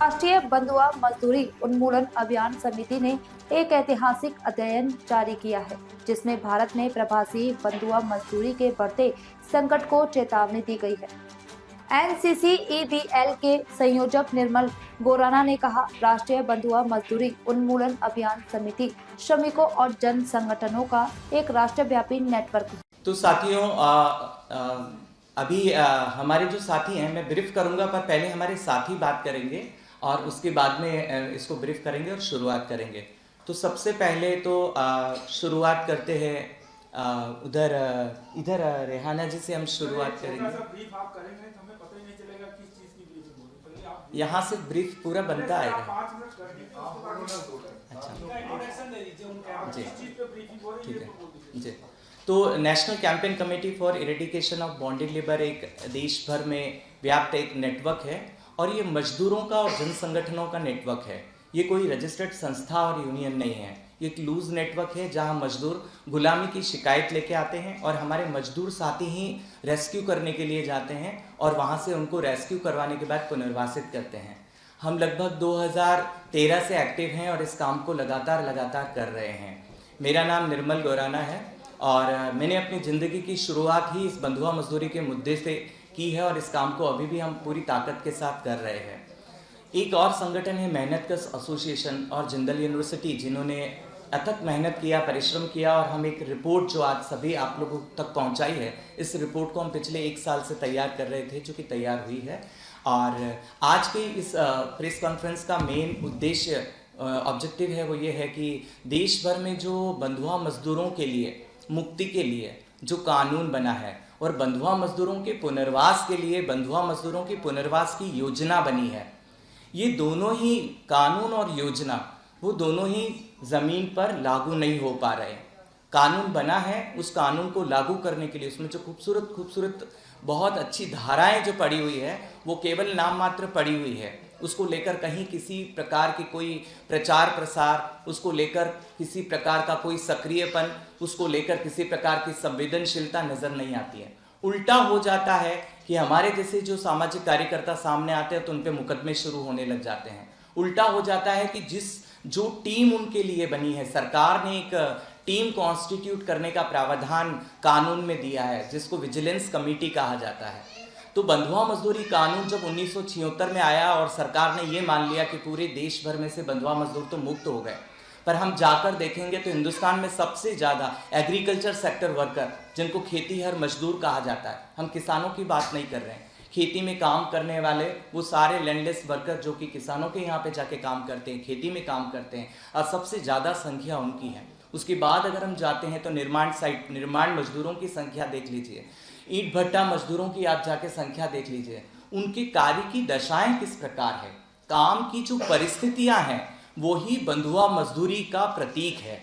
राष्ट्रीय बंधुआ मजदूरी उन्मूलन अभियान समिति ने एक ऐतिहासिक अध्ययन जारी किया है, जिसमें भारत में प्रवासी बंधुआ मजदूरी के बढ़ते संकट को चेतावनी दी गई है। NCCEBL के संयोजक निर्मल गोराना ने कहा, राष्ट्रीय बंधुआ मजदूरी उन्मूलन अभियान समिति श्रमिकों और जन संगठनों का एक राष्ट्रव्यापी नेटवर्क है। तो साथियों, अभी हमारे जो साथी हैं, मैं ब्रीफ करूंगा, पर पहले हमारे साथी बात करेंगे और उसके बाद में इसको ब्रीफ करेंगे और शुरुआत करेंगे। तो सबसे पहले तो शुरुआत करते हैं इधर रेहाना जी से हम शुरुआत करेंगे। यहाँ से ब्रीफ पूरा बनता है। अच्छा, जी ठीक है जी। तो national campaign committee for eradication of bonded labour एक देश भर में व्याप्त एक नेटवर्क है और ये मजदूरों का और जन संगठनों का नेटवर्क है। ये कोई रजिस्टर्ड संस्था और यूनियन नहीं है। ये एक लूज नेटवर्क है जहां मजदूर गुलामी की शिकायत लेके आते हैं और हमारे मजदूर साथी ही रेस्क्यू करने के लिए जाते हैं और वहां से उनको रेस्क्यू करवाने के बाद पुनर्वासित करते हैं। हम लगभग 2013 से एक्टिव हैं और इस काम को लगातार कर रहे हैं। मेरा नाम निर्मल गोराना है और मैंने अपनी ज़िंदगी की शुरुआत ही इस बंधुआ मजदूरी के मुद्दे से की है और इस काम को अभी भी हम पूरी ताकत के साथ कर रहे हैं। एक और संगठन है मेहनतकश एसोसिएशन और जिंदल यूनिवर्सिटी, जिन्होंने अथक मेहनत किया, परिश्रम किया और हम एक रिपोर्ट जो आज सभी आप लोगों तक पहुंचाई है, इस रिपोर्ट को हम पिछले 1 साल से तैयार कर रहे थे, जो कि तैयार हुई है। और आज की इस प्रेस कॉन्फ्रेंस का मेन उद्देश्य, ऑब्जेक्टिव है, वो ये है कि देश भर में जो बंधुआ मजदूरों के लिए मुक्ति के लिए जो कानून बना है और बंधुआ मजदूरों के पुनर्वास के लिए बंधुआ मजदूरों की पुनर्वास की योजना बनी है, ये दोनों ही कानून और योजना, वो दोनों ही ज़मीन पर लागू नहीं हो पा रहे। कानून बना है, उस कानून को लागू करने के लिए उसमें जो खूबसूरत बहुत अच्छी धाराएं जो पड़ी हुई है, वो केवल नाम मात्र पड़ी हुई है। उसको लेकर कहीं किसी प्रकार की कोई प्रचार प्रसार, उसको लेकर किसी प्रकार का कोई सक्रियपन, उसको लेकर किसी प्रकार की संवेदनशीलता नज़र नहीं आती है। उल्टा हो जाता है कि हमारे जैसे जो सामाजिक कार्यकर्ता सामने आते हैं तो उन पे मुकदमे शुरू होने लग जाते हैं। उल्टा हो जाता है कि जो टीम उनके लिए बनी है, सरकार ने एक टीम कॉन्स्टिट्यूट करने का प्रावधान कानून में दिया है, जिसको विजिलेंस कमेटी कहा जाता है। तो बंधुआ मजदूरी कानून जब 1976 में आया और सरकार ने ये मान लिया कि पूरे देश भर में से बंधुआ मजदूर तो मुक्त हो गए, पर हम जाकर देखेंगे तो हिंदुस्तान में सबसे ज़्यादा एग्रीकल्चर सेक्टर वर्कर, जिनको खेतीहर मजदूर कहा जाता है, हम किसानों की बात नहीं कर रहे हैं, खेती में काम करने वाले वो सारे लैंडलेस वर्कर जो कि किसानों के यहाँ पे जाके काम करते हैं, खेती में काम करते हैं, और सबसे ज़्यादा संख्या उनकी है। उसके बाद अगर हम जाते हैं तो निर्माण मजदूरों की संख्या देख लीजिए, ईंट भट्टा मजदूरों की आप जाके संख्या देख लीजिए, उनके कार्य की दशाएं किस प्रकार है, काम की जो परिस्थितियां हैं वो ही बंधुआ मजदूरी का प्रतीक है।